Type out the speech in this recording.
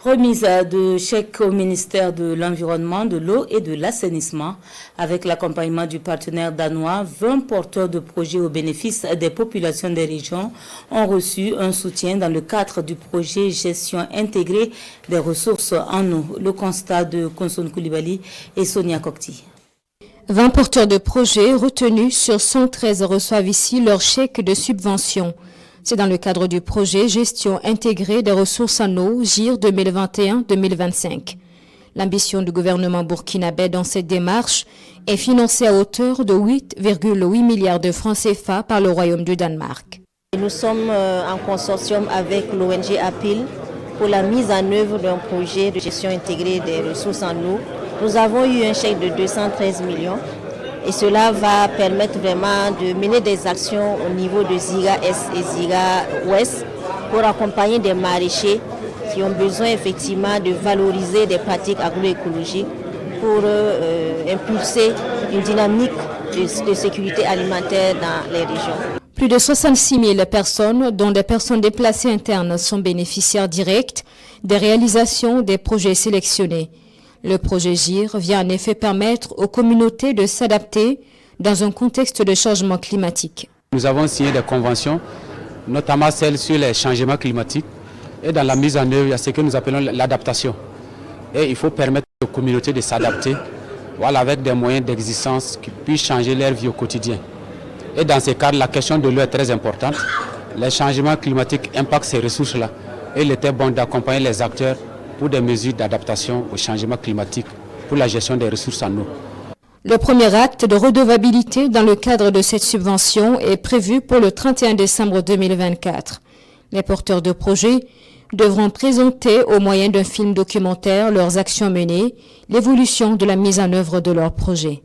Remise de chèques au ministère de l'Environnement, de l'Eau et de l'Assainissement. Avec l'accompagnement du partenaire danois, 20 porteurs de projets au bénéfice des populations des régions ont reçu un soutien dans le cadre du projet Gestion intégrée des ressources en eau. Le constat de Konson Koulibaly et Sonia Kokti. 20 porteurs de projets retenus sur 113 reçoivent ici leur chèque de subvention. C'est dans le cadre du projet Gestion intégrée des ressources en eau, GIR 2021-2025. L'ambition du gouvernement burkinabé dans cette démarche est financée à hauteur de 8,8 milliards de francs CFA par le Royaume du Danemark. Nous sommes en consortium avec l'ONG APIL pour la mise en œuvre d'un projet de gestion intégrée des ressources en eau. Nous avons eu un chèque de 213 millions. Et cela va permettre vraiment de mener des actions au niveau de Ziga Est et Ziga Ouest pour accompagner des maraîchers qui ont besoin effectivement de valoriser des pratiques agroécologiques pour impulser une dynamique de sécurité alimentaire dans les régions. Plus de 66 000 personnes, dont des personnes déplacées internes, sont bénéficiaires directs des réalisations des projets sélectionnés. Le projet GIR vient en effet permettre aux communautés de s'adapter dans un contexte de changement climatique. Nous avons signé des conventions, notamment celles sur les changements climatiques. Et dans la mise en œuvre, il y a ce que nous appelons l'adaptation. Et il faut permettre aux communautés de s'adapter, voilà, avec des moyens d'existence qui puissent changer leur vie au quotidien. Et dans ces cadres, la question de l'eau est très importante. Les changements climatiques impactent ces ressources-là. Et il était bon d'accompagner les acteurs pour des mesures d'adaptation au changement climatique pour la gestion des ressources en eau. Le premier acte de redevabilité dans le cadre de cette subvention est prévu pour le 31 décembre 2024. Les porteurs de projets devront présenter au moyen d'un film documentaire leurs actions menées, l'évolution de la mise en œuvre de leurs projets.